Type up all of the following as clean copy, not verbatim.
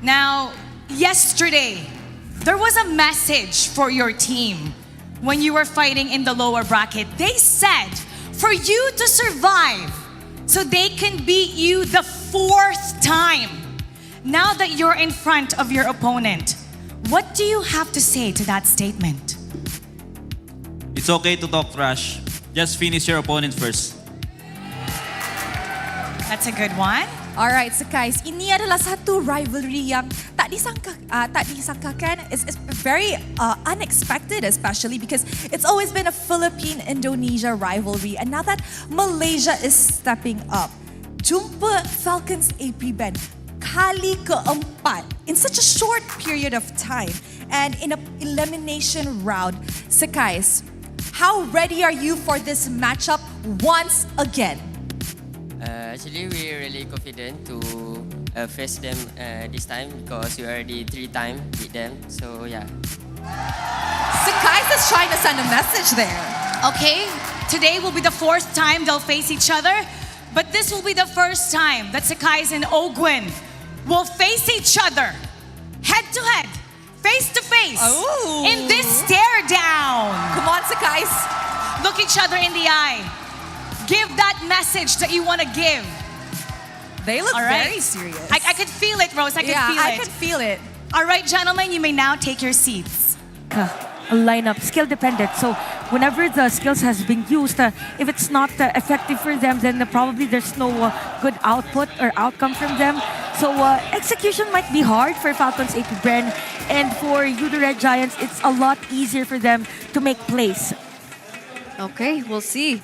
Now, yesterday, there was a message for your team when you were fighting in the lower bracket. They said for you to survive so they can beat you the 4th time. Now that you're in front of your opponent, what do you have to say to that statement? It's okay to talk trash. Just finish your opponent first. That's a good one. Alright, so guys, ini adalah satu rivalry yang tak disangkakan. It's very unexpected, especially because it's always been a Philippine-Indonesia rivalry. And now that Malaysia is stepping up, jumpa Falcons AP band kali keempat in such a short period of time. And in an elimination round. So guys, how ready are you for this matchup once again? Actually, we're really confident to face them this time because we already 3 times beat them. So yeah. Sakai is trying to send a message there. Okay, today will be the 4th time they'll face each other, but this will be the first time that Sakai's and Ogwin will face each other head to head, face to face, in this stare down. Come on, Sakai. Look each other in the eye. Give that message that you want to give. They look All right. very serious. I could feel it, Rose. I could feel it. I could feel it. All right, gentlemen, you may now take your seats. A lineup, skill dependent. So whenever the skills has been used, if it's not effective for them, then probably there's no good output or outcome from them. So execution might be hard for Falcons AP Bren, and for the Red Giants, it's a lot easier for them to make plays. Okay, we'll see.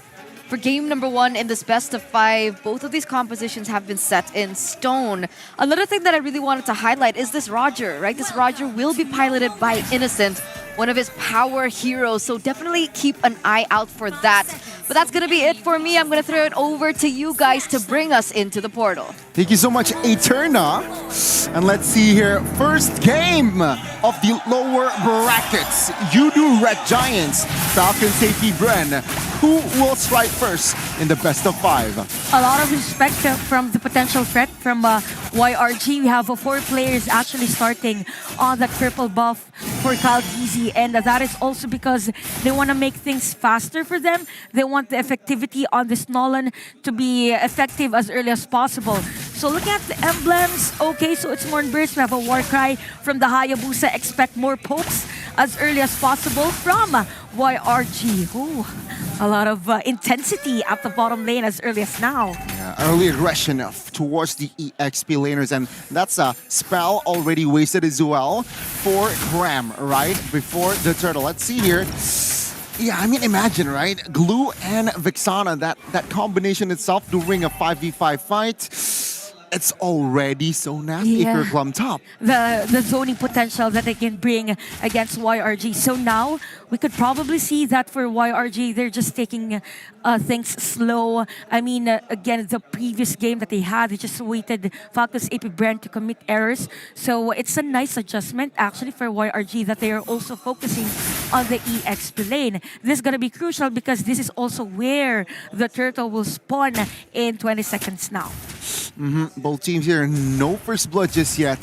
For game number 1 in this best of 5, both of these compositions have been set in stone. Another thing that I really wanted to highlight is this Roger, right? This Roger will be piloted by Innocent, one of his power heroes, so definitely keep an eye out for that. But that's gonna be it for me. I'm gonna throw it over to you guys to bring us into the portal. Thank you so much, Eterna. And let's see here, first game of the lower brackets. Yudu Red Giants, Falcons AP Bren. Who will strike first in the best of 5? A lot of respect from the potential threat from YRG. We have 4 players actually starting on that purple buff for Caldeezy, and that is also because they want to make things faster for them. They want the effectivity on this Nolan to be effective as early as possible. So looking at the emblems, okay, so it's more in burst. We have a Warcry from the Hayabusa. Expect more pokes as early as possible from YRG. Ooh, a lot of intensity at the bottom lane as early as now. Yeah, early aggression towards the EXP laners, and that's a spell already wasted as well for Graham, right? Before the turtle. Let's see here. Yeah, I mean, imagine, right? Glue and Vexana, that combination itself during a 5v5 fight. It's already so nasty for Glum Top. The zoning potential that they can bring against YRG. So now we could probably see that for YRG, they're just taking things slow. I mean, again, the previous game that they had, they just waited Falcons AP Brand to commit errors. So it's a nice adjustment actually for YRG that they are also focusing on the EXP lane. This is going to be crucial because this is also where the turtle will spawn in 20 seconds now. Both teams here, no first blood just yet.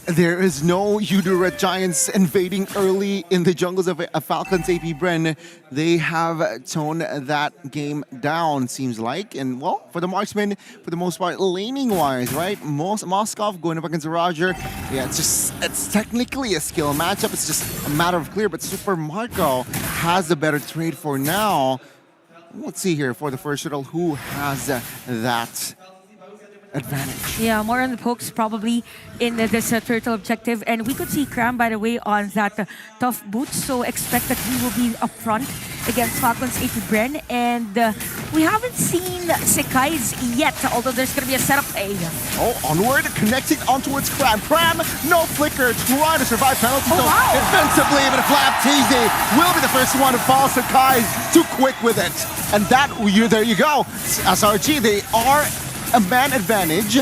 There is no Yudu Red Giants invading early in the jungles of Falcons AP Bren. They have toned that game down, seems like. And well, for the marksman, for the most part, laning-wise, right? Moskov going up against Roger. Yeah, it's technically a skill matchup. It's just a matter of clear, but Super Marco has the better trade for now. Let's see here for the first shuttle, who has that advantage. Yeah, more on the pokes probably in this turtle objective. And we could see Cram, by the way, on that tough boots. So expect that he will be up front against Falcons AP Bren. And we haven't seen Sekai's yet, although there's going to be a setup A. Oh, onward, connecting on towards Cram. Cram, no flicker, trying to survive penalty zone defensively, but FLAP will be the first one to fall. Sekai's too quick with it. And there you go. SRG, they are a man advantage.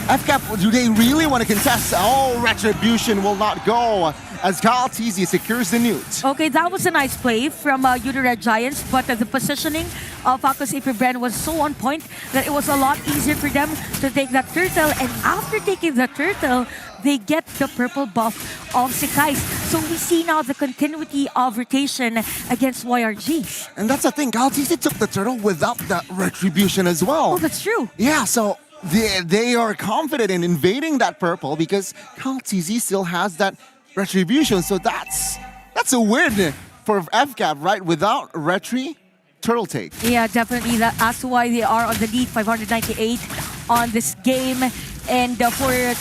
FCAP, do they really want to contest? Oh, Retribution will not go as Caldeezy secures the newt. Okay, that was a nice play from Yudu Red Giants, but the positioning of Falcons AP Bren was so on point that it was a lot easier for them to take that turtle. And after taking the turtle, they get the purple buff of Sekais. So we see now the continuity of rotation against YRG. And that's the thing, Galtizi took the turtle without that retribution as well. Oh, that's true. Yeah, so they are confident in invading that purple because Galtizi still has that retribution. So that's a win for FCAP, right? Without retri, turtle take. Yeah, definitely. That's why they are on the lead, 598 on this game. And for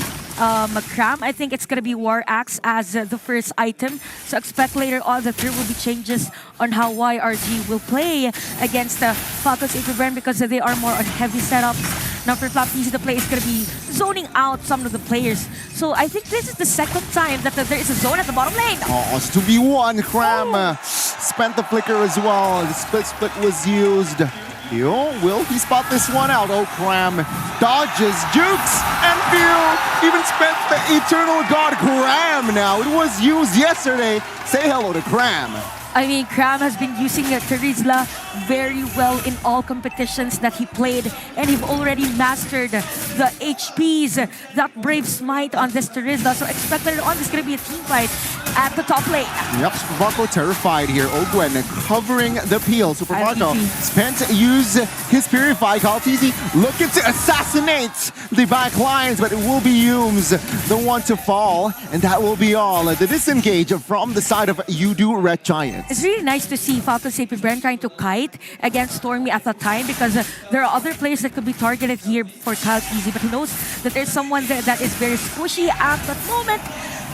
Cram, I think it's going to be War Axe as the first item. So expect later on that there will be changes on how YRG will play against the Falcons AP Brand because they are more on heavy setups. Now for FlapTZ, the play is going to be zoning out some of the players. So I think this is the second time that there is a zone at the bottom lane. Oh, it's 2v1. Cram spent the flicker as well. The split was used. Will he spot this one out? Oh, Cram dodges, jukes, and Phil even spent the Eternal God Cram now. It was used yesterday. Say hello to Cram. I mean, Cram has been using Terizla very well in all competitions that he played, and he've already mastered the HPs, that Brave Smite on this Terizla. So expect later on, this is going to be a team fight at the top lane. Yep, Super Marco terrified here. Ogwen covering the peel. Super Marco spent to use his Purify. Galtizi looking to assassinate the back lines, but it will be Yums, the one to fall, and that will be all. The disengage from the side of Yudu Red Giants. It's really nice to see Falcons AP Brand trying to kite against Stormy at that time because there are other players that could be targeted here for Galtizi, but he knows that there's someone there that is very squishy at that moment.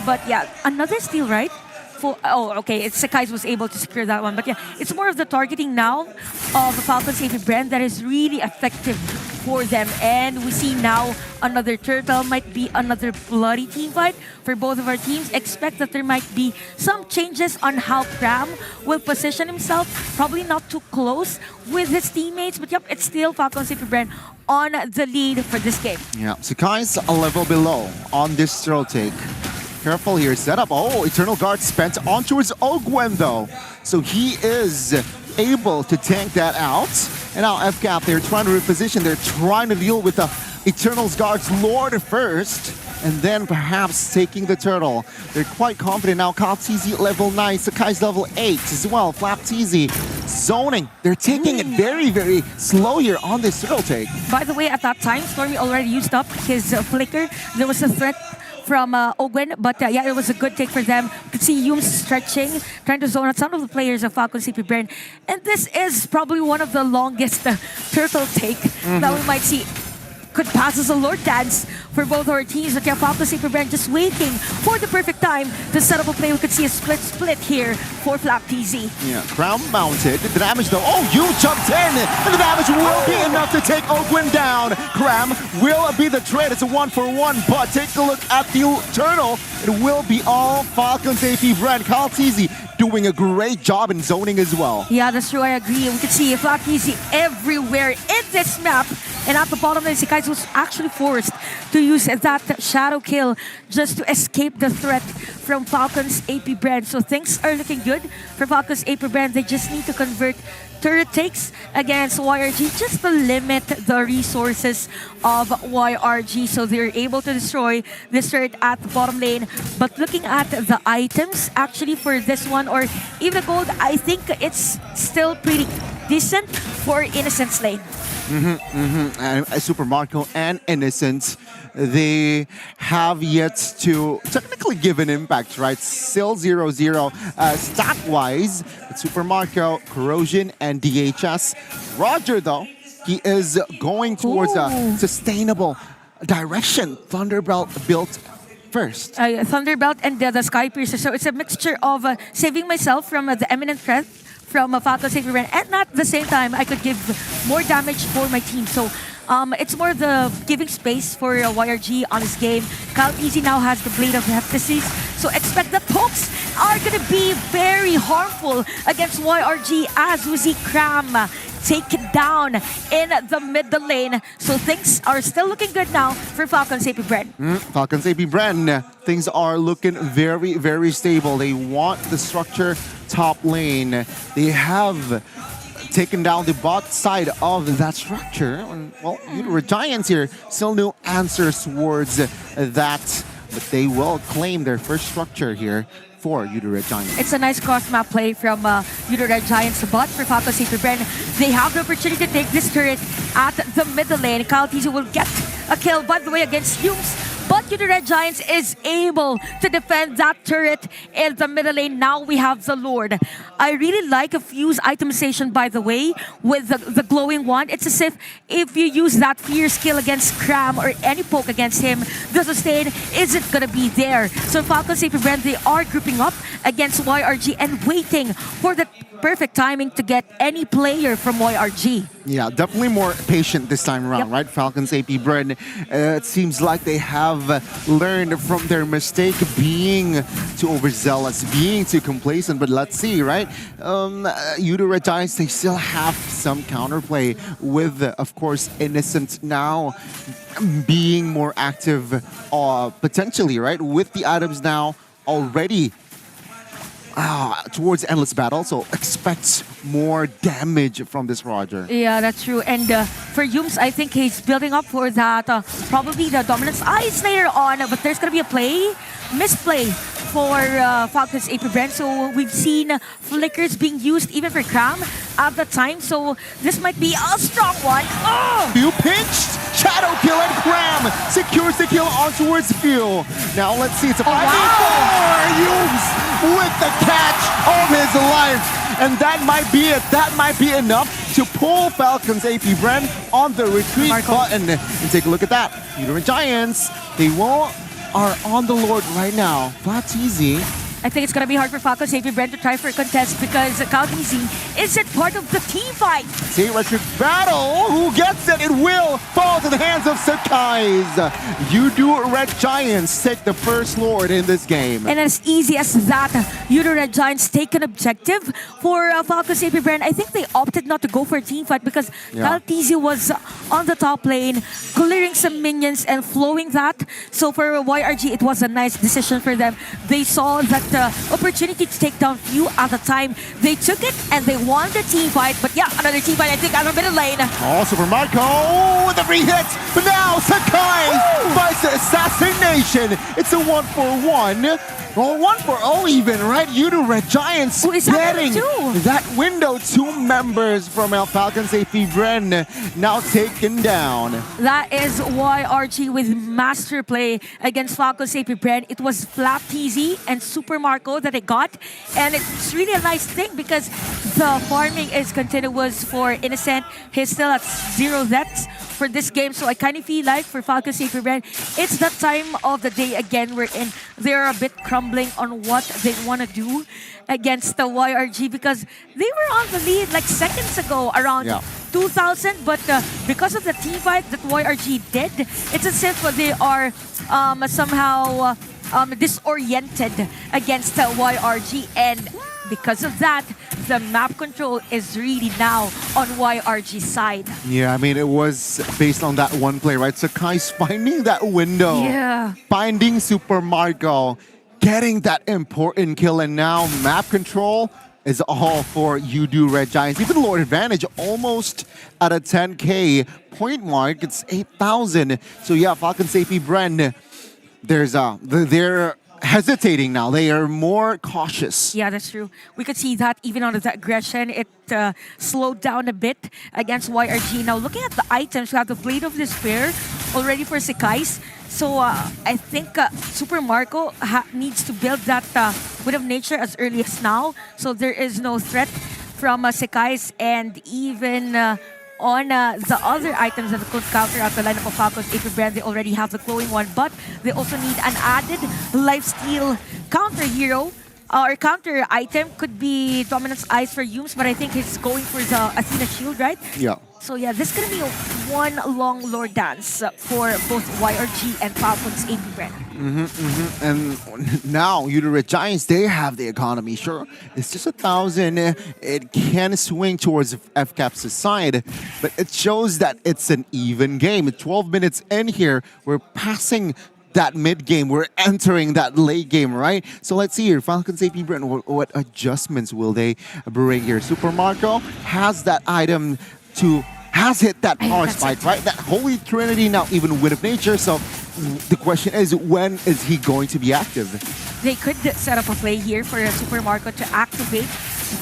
But yeah, another steal, right? Sekais was able to secure that one. But yeah, it's more of the targeting now of the Falcons AP Brand that is really effective for them. And we see now another turtle, might be another bloody team fight for both of our teams. Expect that there might be some changes on how Cram will position himself. Probably not too close with his teammates. But yep, it's still Falcons AP Brand on the lead for this game. Yeah, Sekai's a level below on this throw take. Careful here, setup. Oh, Eternal Guard spent on towards Ogwen though. So he is able to tank that out. And now FCAP, they're trying to reposition. They're trying to deal with the Eternal's Guard's Lord first. And then perhaps taking the turtle. They're quite confident now. Galtizi level 9, Sekai's level 8 as well. FlapTZ zoning. They're taking it very, very slow here on this turtle take. By the way, at that time, Stormy already used up his flicker. There was a threat from Ogwen, but yeah, it was a good take for them. You could see Yums stretching, trying to zone out some of the players of Falcons AP Brand. And this is probably one of the longest turtle take that we might see. Could pass as a Lord Dance for both our teams. But yeah, Falcons AP Brand just waiting for the perfect time to set up a play. We could see a split here for FlapTZ. Yeah, Crown mounted. The damage though. Oh, you jumped in! And the damage will be enough to take Ogwen down. Cram will be the trade. It's a 1-for-1, but take a look at the turtle. It will be all Falcons AP Brand. Galtizi doing a great job in zoning as well. Yeah, that's true. I agree. We could see FlapTZ everywhere in this map. And at the bottom, Sekais was actually forced to use that shadow kill just to escape the threat from Falcons AP Brand. So things are looking good for Falcons AP Brand. They just need to convert turret takes against YRG just to limit the resources of YRG. So they're able to destroy this turret at the bottom lane. But looking at the items actually for this one, or even the gold, I think it's still pretty decent for Innocent's lane. And Super Marco and Innocent, they have yet to technically give an impact, right? Still 0-0 stat-wise. Super Marco, Corrosion, and DHS. Roger, though, he is going towards a sustainable direction. Thunderbolt built first. Thunderbolt and the Sky Piercer. So it's a mixture of saving myself from the imminent threat from Falcons AP Brand, and at the same time, I could give more damage for my team. So it's more the giving space for YRG on this game. Galtizi now has the Blade of Heptasis, so expect the pokes are going to be very harmful against YRG as we see Cram taken down in the middle lane. So things are still looking good now for Falcons AP Brand. Falcons AP Brand, things are looking very, very stable. They want the structure top lane. They have taken down the bot side of that structure. And, well, Giants here still no answers towards that but they will claim their first structure here for Udo Red Giants. It's a nice cross-map play from Udo Red Giants, but for Falcon Saber Bren, they have the opportunity to take this turret at the middle lane. Kyle TZ will get a kill, by the way, against Humes, but Udo Red Giants is able to defend that turret in the middle lane. Now we have the Lord. I really like a Fuse itemization, by the way, with the glowing wand. It's as if you use that fear skill against Cram or any poke against him, the sustain isn't gonna be there. So Falcon Saber Brand, they are grouping up against YRG and waiting for the perfect timing to get any player from YRG. Yeah, definitely more patient this time around, Yep. right? Falcons AP Bren, it seems like they have learned from their mistake being too overzealous, being too complacent, but let's see, right? Udo Red Giants, they still have some counterplay with, of course, Innocent now being more active, potentially, right? With the items now already towards Endless Battle, so expect more damage from this Roger. Yeah, that's true. And for Humes, I think he's building up for that, probably the Dominance Eyes later on, but there's going to be a misplay for Falcons AP Brand. So we've seen flickers being used even for Cram at the time, so this might be a strong one. Oh! You pinched! Shadow kill and Cram secures the kill on towards Fuel. Now let's see, it's a 5v4! Humes with the catch of his life. And that might be it. That might be enough to pull Falcons AP Bren on the retreat button. And take a look at that. Udo Red Giants, they are on the Lord right now. Flat easy. I think it's going to be hard for Falcons AP Brand to try for a contest because Kaldizi isn't part of the team fight. See, electric battle. Who gets it? It will fall to the hands of Sakai's. Udo Red Giants take the first Lord in this game. And as easy as that, Udo Red Giants take an objective for Falcons AP Brand. I think they opted not to go for a team fight because Kaldizi was on the top lane, clearing some minions and flowing that. So for YRG, it was a nice decision for them. They saw that opportunity to take down Few at the time. They took it and they won the team fight. But yeah, another team fight, I think, out of middle lane. Oh, Super Marco with the free hit. But now Sakai fights the assassination. It's a 1-for-1. Well, 1-for-0 even, right? Udo Red Giants getting that window. 2 members from Falcons AP Bren now taken down. That is YRG with master play against Falcons AP Bren. It was Flap TZ and Super Marco that it got. And it's really a nice thing because the farming is continuous for Innocent. He's still at 0 deaths for this game. So I kind of feel like for Falcons AP Bren, it's that time of the day again wherein they're a bit crumbling on what they want to do against the YRG because they were on the lead like seconds ago around 2000, but because of the team fight that YRG did, it's as if they are somehow disoriented against YRG, and because of that, the map control is really now on YRG's side. Yeah, I mean, it was based on that one play, right? Sakai's finding that window. Yeah. Finding Super Marco, getting that important kill, and now map control is all for Udo Red Giants. Even Lord Advantage almost at a 10K point mark. It's 8,000. So yeah, Falcons AP Bren, they're hesitating now. They are more cautious. Yeah, that's true. We could see that even on the aggression, it slowed down a bit against YRG. Now, looking at the items, we have the Blade of Despair already for Sekai's. So I think Super Marco needs to build that Wind of Nature as early as now. So there is no threat from Sekai's, and even on the other items that could counter at the lineup of Falcons AP Brand, they already have the glowing one, but they also need an added lifesteal counter hero. Or counter item could be Dominance Eyes for Humes, but I think he's going for the Athena Shield, right? Yeah. So yeah, this is going to be one long lore dance for both YRG and Falcons AP Brand. And now Udo Red Giants, they have the economy. Sure, it's just 1,000. It can swing towards FCAP's side, but it shows that it's an even game. 12 minutes in here, we're passing that mid game, we're entering that late game, right? So let's see here, Falcons AP Brent, what adjustments will they bring here? Super Marco has that item has hit that power spike, right? That Holy Trinity, now even Wind of Nature, so the question is, when is he going to be active? They could set up a play here for Super Marco to activate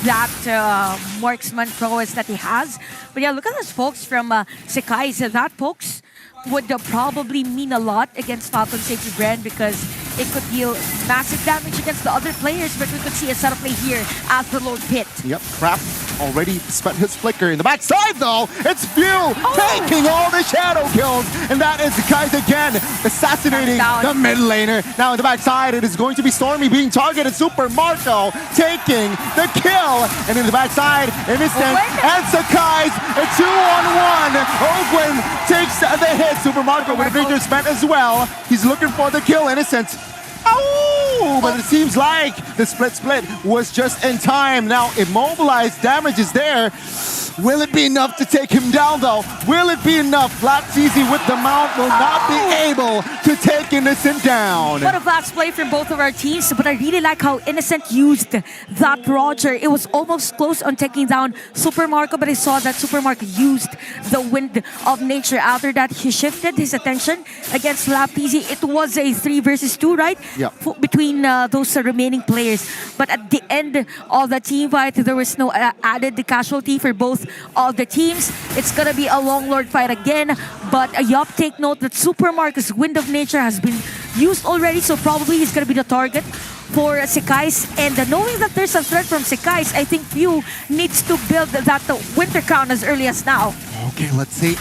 that marksman prowess that he has. But yeah, look at those pokes from Sekai. So that pokes would probably mean a lot against Falcon Safety Brand because it could deal massive damage against the other players, but we could see a setup play here at the Lord Pit. Yep, Crap already spent his flicker in the backside though. It's Fuel taking all the shadow kills, and that is Guys again assassinating the mid laner. Now in the backside, it is going to be Stormy being targeted. Super Marco taking the kill, and in the backside, Innocent and Sakai's a 2-on-1. Ogwen takes the hit. Super Marco with a victor spent as well. He's looking for the kill. Innocent. Oh, but it seems like the split was just in time. Now immobilized damage is there. Will it be enough to take him down though? Will it be enough? Flapsy with the mount will not be able to take Innocent down. What a fast play from both of our teams, but I really like how Innocent used that Roger. It was almost close on taking down Super Marco, but I saw that Super Marco used the Wind of Nature. After that, he shifted his attention against Flapsy. It was a 3 versus 2, right? Yeah. Between those remaining players. But at the end of the team fight, there was no added casualty for both of the teams. It's gonna be a long lord fight again, but yup, take note that Super Marco's Wind of Nature has been used already, so probably he's gonna be the target for Sekai's. And knowing that there's a threat from Sekai's, I think Few needs to build that winter crown as early as now. Okay, let's see.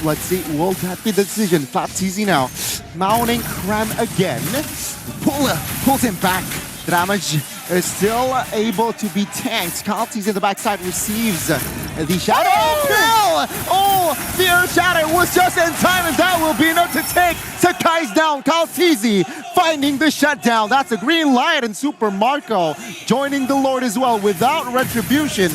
Will that be the decision? Flapsy now mounting Cram again. Pulls him back. Damage is still able to be tanked. Kalti's in the backside receives the shadow. Oh, Phil! Oh, the Earth Shadow was just in time, and that will be enough to take Sakai's down. Kaltizi finding the shutdown. That's a green light, and Super Marco joining the Lord as well without retribution.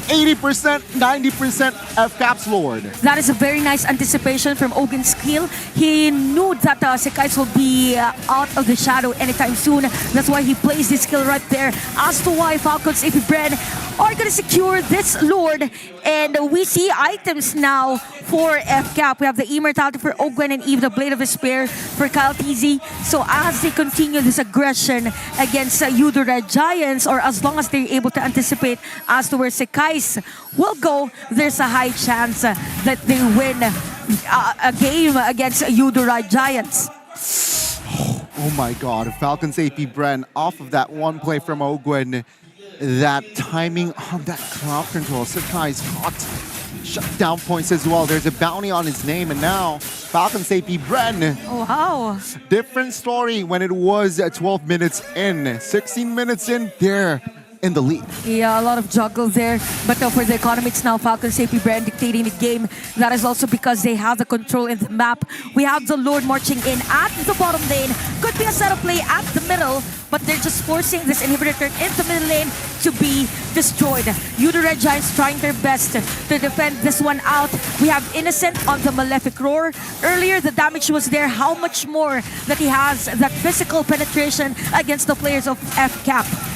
80%, 90% FCAP's Lord. That is a very nice anticipation from Ogun's skill. He knew that Sekai's will be out of the shadow anytime soon. That's why he plays this skill right there. As to why Falcons AP Brand are going to secure this Lord. And we see items now for FCAP. We have the Immortality for Ogwen and Eve, the Blade of Despair for Kyle TZ. So as they continue this aggression against Yudo Red Giants, or as long as they're able to anticipate as to where Sekai's will go, there's a high chance that they win a game against Yudo Red Giants. Oh my god, Falcons AP Brand off of that one play from Ogwen. That timing on that crowd control. Sakai's caught shutdown points as well. There's a bounty on his name, and now Falcons AP Brand. Oh, wow. Different story when it was 12 minutes in. 16 minutes in, they're in the lead. Yeah, a lot of juggle there. But for the economics now, Falcons AP Brand dictating the game. That is also because they have the control in the map. We have the Lord marching in at the bottom lane. Could be a setup play at the middle, but they're just forcing this inhibitor turn into the middle lane to be destroyed. Yudo Red Giants trying their best to defend this one out. We have Innocent on the Malefic Roar. Earlier, the damage was there. How much more that he has that physical penetration against the players of FCAP.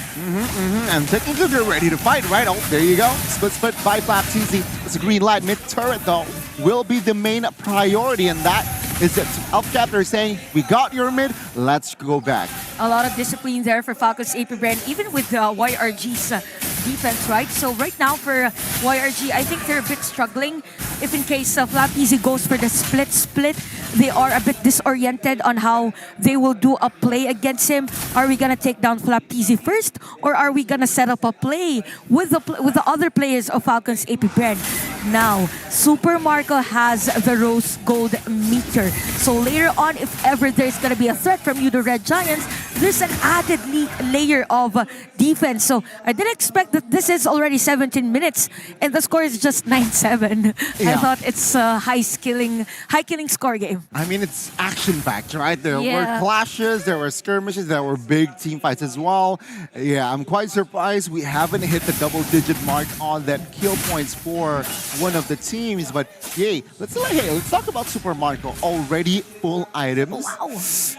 And technically they're ready to fight, right? Oh, there you go. Split by Flapsy. It's a green light. Mid turret, though, will be the main priority, and that is that FCAP. They're saying, we got your mid, let's go back. A lot of discipline there for Falcons AP Brand, even with YRG's defense, right? So right now for YRG, I think they're a bit struggling. If in case Flapsy goes for the split, they are a bit disoriented on how they will do a play against him. Are we gonna take down Flapsy first, or are we gonna set up a play with the other players of Falcons AP Brand? Now, Super Marco has the Rose Gold meter. So later on, if ever there's gonna be a threat from Yudo Red Giants, there's an added layer of defense. So I didn't expect that this is already 17 minutes and the score is just 9-7. Yeah. I thought it's a high killing score game. I mean, it's action-packed, right? There Yeah. were clashes, there were skirmishes, there were big team fights as well. Yeah, I'm quite surprised we haven't hit the double-digit mark on that kill points for one of the teams. But yay, let's talk about Super Marco. Already full items. Wow.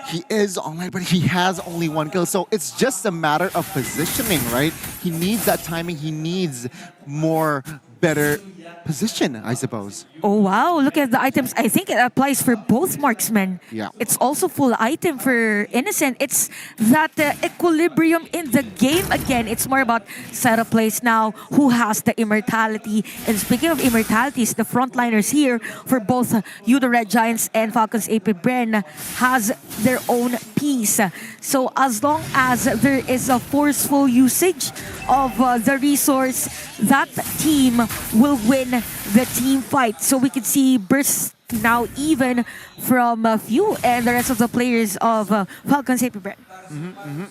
He is online, but he has only one kill, so it's just a matter of positioning, right? He needs that timing. He needs more better position, I suppose. Oh wow, look at the items. I think it applies for both marksmen. Yeah. It's also full item for Innocent. It's that equilibrium in the game again. It's more about setup plays now, who has the immortality. And speaking of immortalities, the frontliners here for both Yudo Red Giants and Falcons AP Bren has their own piece. So as long as there is a forceful usage of the resource, that team will win the team fight. So we can see bursts now even from Few and the rest of the players of Falcons AP Bren.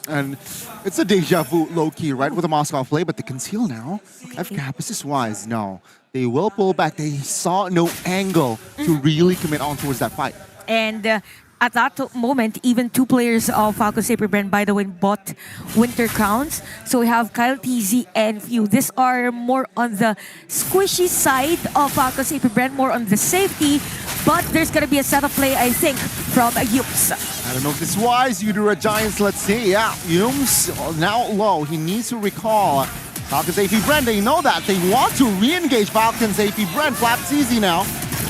And it's a deja vu low-key, right, with the Moscow play, but the conceal now. FCAP is just wise. No, they will pull back. They saw no angle to really commit on towards that fight. And at that moment, even two players of Falcons AP Bren, by the way, bought Winter Crowns. So we have Kyle TZ and Few. These are more on the squishy side of Falcons AP Bren, more on the safety. But there's going to be a setup play, I think, from Yups. I don't know if this is wise. Udara Giants, let's see. Yeah, Yums now low. He needs to recall Falcons AP Bren. They know that. They want to re-engage Falcons AP Bren. Flap's easy now.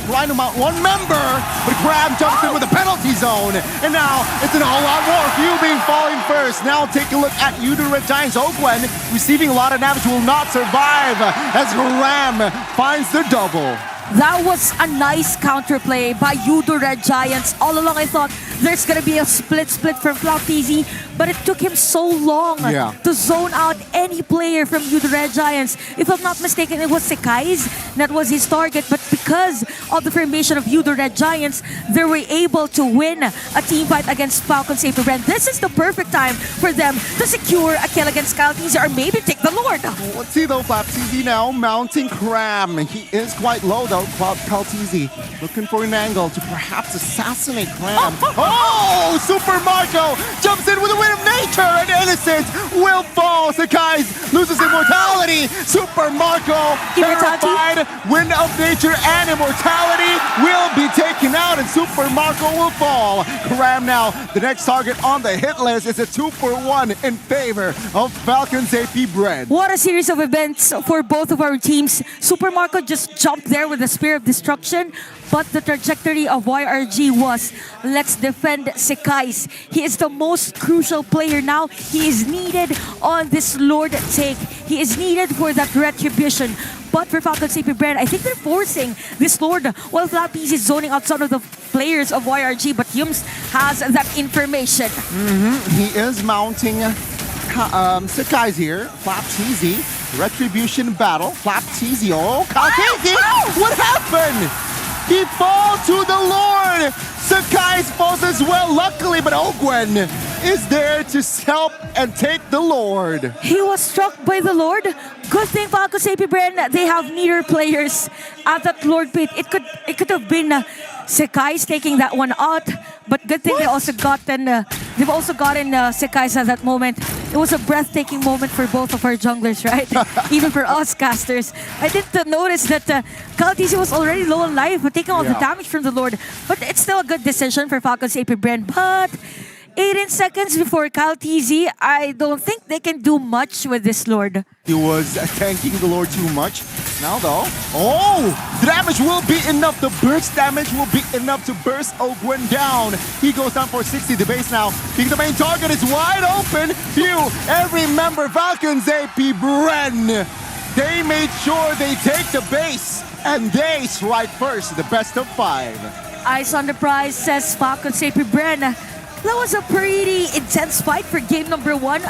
Trying to mount one member, but Grab jumps in with a penalty zone. And now it's an all-out war. Few being falling first. Now take a look at Udara Giants. Ogwen receiving a lot of damage, will not survive as Ram finds the double. That was a nice counterplay by Yudo Red Giants. All along I thought there's gonna be a split from Flautizi, but it took him so long to zone out any player from Yudo Red Giants. If I'm not mistaken, it was Sekai's that was his target, but because of the formation of Yudo Red Giants, they were able to win a team fight against Falcons AP Bren. This is the perfect time for them to secure a kill against Kaltizi or maybe take the Lord. Let's see though, Flaptizi now mounting Cram. He is quite low though. Kaltizi looking for an angle to perhaps assassinate Cram. Oh, Super Marco jumps in with a win of nature, and Innocent will fall. Sakai loses immortality. Super Marco, terrified, win of nature and immortality will be taken out, and Super Marco will fall. Cram now, the next target on the hit list. Is a 2-for-1 in favor of Falcons AP Bren. What a series of events for both of our teams. Super Marco just jumped there with the Spear of Destruction, but the trajectory of YRG was, let's defend Sekai's. He is the most crucial player now. He is needed on this Lord take. He is needed for that retribution. But for Falcons AP Bren, I think they're forcing this Lord while Flappies is zoning out some of the players of YRG, but Yums has that information. He is mounting Sekai's here. Flaptizi, retribution battle. Flaptizi, oh, Kaltizi! What happened? He falls to the Lord. Sekai's falls as well, luckily, but Ogwen is there to help and take the Lord. He was struck by the Lord. Good thing Falcons AP Bren, they have nearer players at that Lord pit. It could have been Sekai's taking that one out, but good thing they've also gotten Sekai's at that moment. It was a breathtaking moment for both of our junglers, right? Even for us casters. I didn't notice that Kaltizi was already low on life, but taking all the damage from the Lord. But it's still a good decision for Falcons AP Bren. But 18 seconds before Kaltizi, I don't think they can do much with this Lord. He was tanking the Lord too much. Now though, the damage will be enough. The burst damage will be enough to burst Ogwen down. He goes down for 60. The base now, being the main target, is wide open. Every member, Falcons AP Bren, they made sure they take the base and they strike first, the best of 5. Eyes on the prize, says Falcons AP Bren. That was a pretty intense fight for game number 1.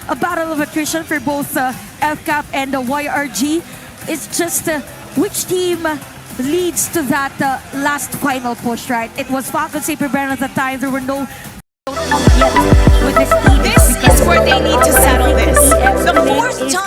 A battle of attrition for both FCAP and YRG. It's just which team leads to that last final push, right? It was Falcons AP Bren at the time. There were no yet with this team. This is where they need to settle this. The fourth time.